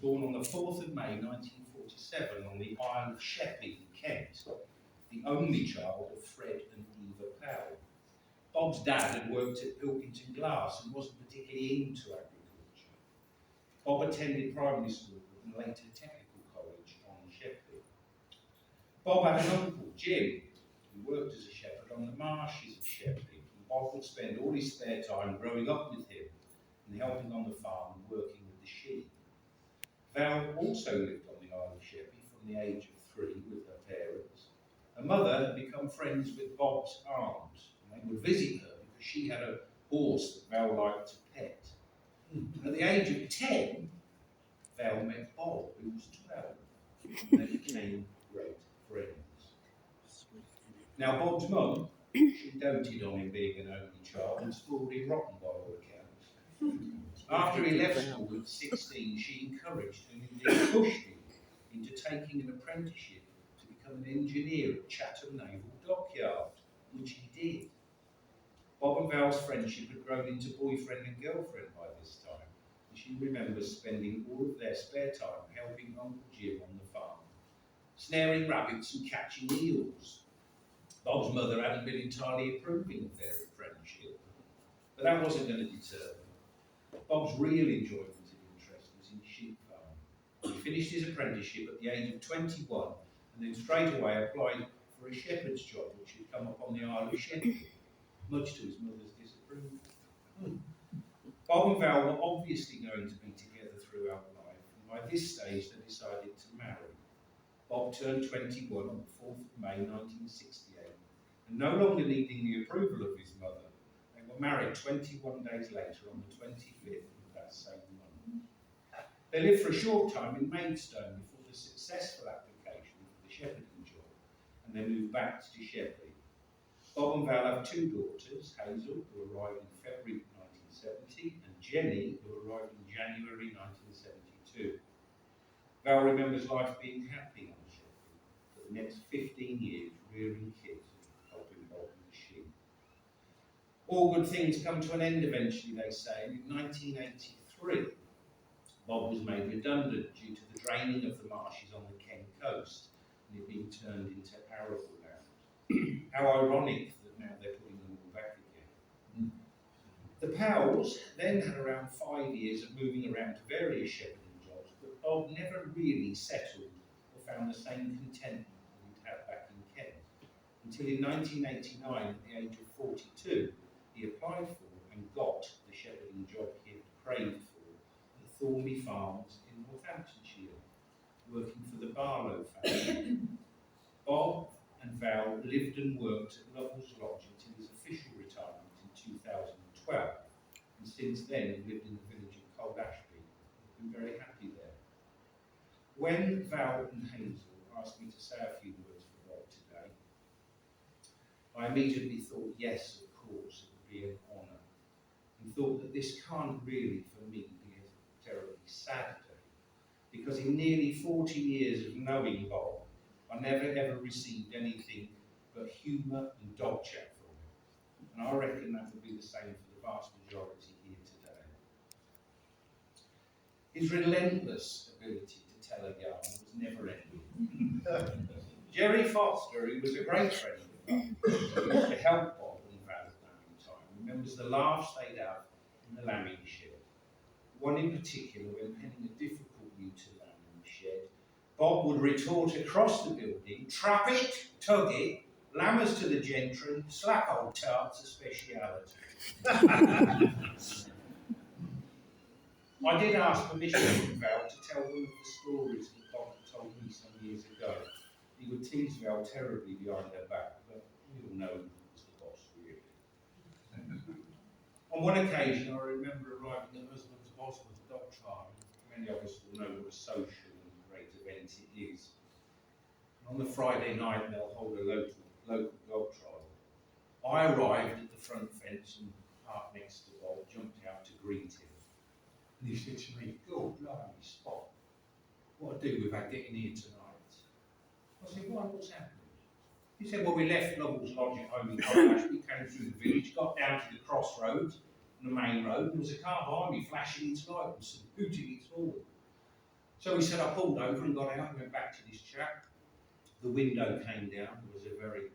born on the 4th of May 1947 on the Isle of Sheppey in Kent, the only child of Fred and Eva Powell. Bob's dad had worked at Pilkington Glass and wasn't particularly into agriculture. Bob attended primary school and later technical college on Sheppey. Bob had an uncle, Jim, who worked as a shepherd on the marshes of Sheppey, and Bob would spend all his spare time growing up with him and helping on the farm and working with the sheep. Val also lived on the Isle of Sheppey from the age of 3 with her parents. Her mother had become friends with Bob's aunt, and they would visit her because she had a horse that Val liked to pet. At the age of 10, Val met Bob, who was 12, and they became great friends. Now, Bob's mum, she doted on him being an only child and spoiled him rotten by all accounts. After he left school at 16, she encouraged and indeed pushed him into taking an apprenticeship to become an engineer at Chatham Naval Dockyard, which he did. Bob and Val's friendship had grown into boyfriend and girlfriend by this time, and she remembers spending all of their spare time helping Uncle Jim on the farm, snaring rabbits and catching eels. Bob's mother hadn't been entirely approving of their friendship, but that wasn't going to deter them. Bob's real enjoyment and interest was in sheep farming. He finished his apprenticeship at the age of 21 and then straight away applied for a shepherd's job which had come up on the Isle of Sheppey, much to his mother's disapproval. Bob and Val were obviously going to be together throughout life, and by this stage they decided to marry. Bob turned 21 on the 4th of May 1968, and no longer needing the approval of his mother, they were married 21 days later on the 25th of that same month. They lived for a short time in Maidstone before the successful application for the shepherding job, and they moved back to Sheppey. Bob and Val have 2 daughters, Hazel, who arrived in February 1970, and Jenny, who arrived in January 1972. Val remembers life being happy on Sheppey for the next 15 years, rearing kids and helping Bob with the sheep. All good things come to an end eventually, they say, and in 1983, Bob was made redundant due to the draining of the marshes on the Kent coast and it being turned into arable land. How ironic that now they're putting them all back again. The Powells then had around 5 years of moving around to various shepherding jobs, but Bob never really settled or found the same contentment that he'd had back in Kent, until in 1989, at the age of 42, he applied for and got the shepherding job he had craved for at Thornby Farms in Northamptonshire, working for the Barlow family. Bob and Val lived and worked at Lovell's Lodge until his official retirement in 2012, and since then lived in the village of Cold Ashby and been very happy there. When Val and Hazel asked me to say a few words for Bob today, I immediately thought, yes, of course, it would be an honour, and thought that this can't really, for me, be a terribly sad day, because in nearly 40 years of knowing Bob, I never ever received anything but humour and dog chat from him, and I reckon that would be the same for the vast majority here today. His relentless ability to tell a yarn was never ending. Jerry Foster, who was a great friend of mine, who used to help Bob and Val at lambing time, remembers the laughs they'd have in the lambing shed. One in particular, when penning a difficult ewe to lamb in the shed, Bob would retort across the building, trap it, tug it, lammers to the gentry, slack old tart's a speciality. I did ask permission from Val to tell one of the stories that Bob had told me some years ago. He would tease Val terribly behind her back, but we all know he was the boss, really. On one occasion, I remember arriving at husband's Bosworth dog trial. Many of us will know what a social and great event it is. On the Friday night, they'll hold a local dog trial. I arrived at the front fence and parked next to Bob, jumped out to greet him. And he said to me, "God, blimey, Spot, what do with our getting here tonight?" I said, "Why, what's happened?" He said, "Well, we left Lovell's Lodge at home in Cold we came through the village, got down to the crossroads, on the main road, and there was a car behind me flashing its light and hooting its horn. So we said I pulled over and got out and went back to this chap. The window came down. There was a very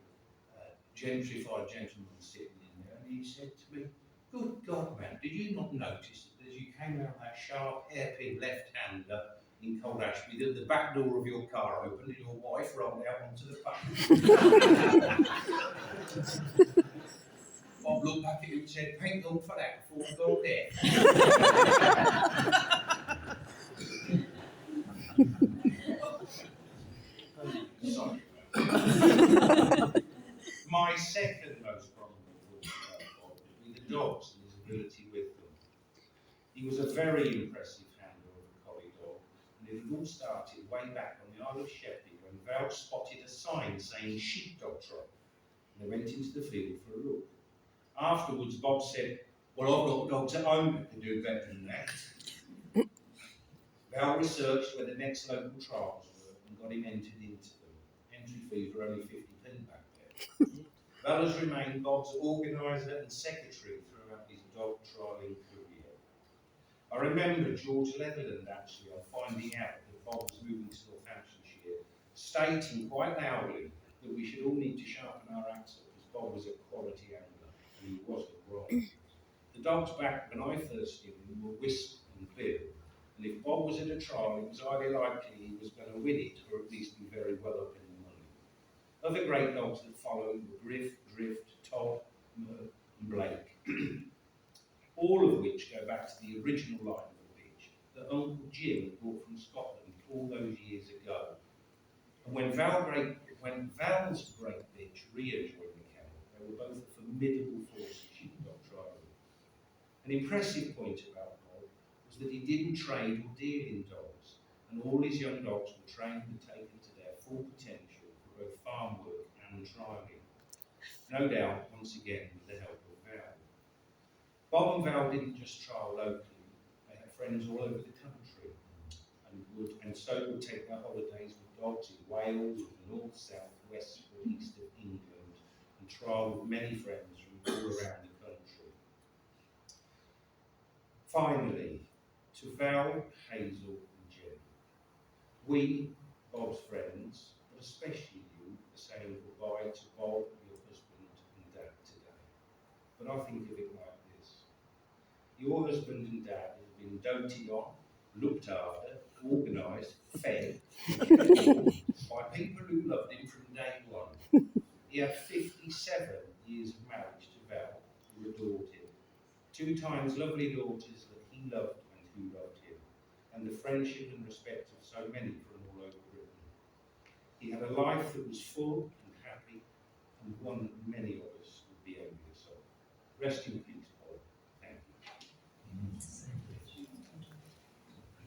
gentrified gentleman sitting in there, and he said to me, "Good God, man, did you not notice that as you came out that sharp hairpin left-hander in Cold Ashby, that the back door of your car opened and your wife rolled out onto the pavement?" Bob looked back at him and said, "Thank God for that, before I go there." Sorry. My second most prominent thought about Bob would be the dogs and his ability with them. He was a very impressive handler of a collie dog, and it had all started way back on the Isle of Sheppey when Val spotted a sign saying sheepdog trot, and they went into the field for a look. Afterwards, Bob said, "Well, I've got dogs at home that can do better than that." Val researched where the next local trials were and got him entered into them. Entry fees were only 50p back there. Val has remained Bob's organiser and secretary throughout his dog trialling career. I remember George Leatherland actually, on finding out that Bob was moving to Northamptonshire, stating quite loudly that we should all need to sharpen our accent because Bob was a quality angler, and he wasn't wrong. The dogs back when I first knew him were Wisp and Bill, and if Bob was at a trial, it was highly likely he was going to win it, or at least be very well up in the money. Other great dogs that followed were Griff, Drift, Todd, Merv, and Blake, all of which go back to the original line of the bitch that Uncle Jim brought from Scotland all those years ago. And when Val's great bitch, Rhea, joined the kennel, they were both a formidable force of sheepdog trialing. An impressive point about Bob was that he didn't trade or deal in dogs, and all his young dogs were trained and taken to their full potential for both farm work and trialling. No doubt, once again, with the help of Val. Bob and Val didn't just trial locally, they had friends all over the country, and so would take their holidays with dogs in Wales, the north, south, west, or east of England, and trial with many friends from all around the country. Finally, to Val, Hazel, and Jen, we, Bob's friends, but especially you, are saying goodbye to Bob, your husband and dad today. But I think of it like this. Your husband and dad have been doted on, looked after, organised, fed, by people who loved him from day one. He had 57 years of marriage to Val, who adored him. 2 times lovely daughters that he loved and who loved him, and the friendship and respect of so many from all over Britain. He had a life that was full and happy, and one that many of us would be envious of. Rest in peace.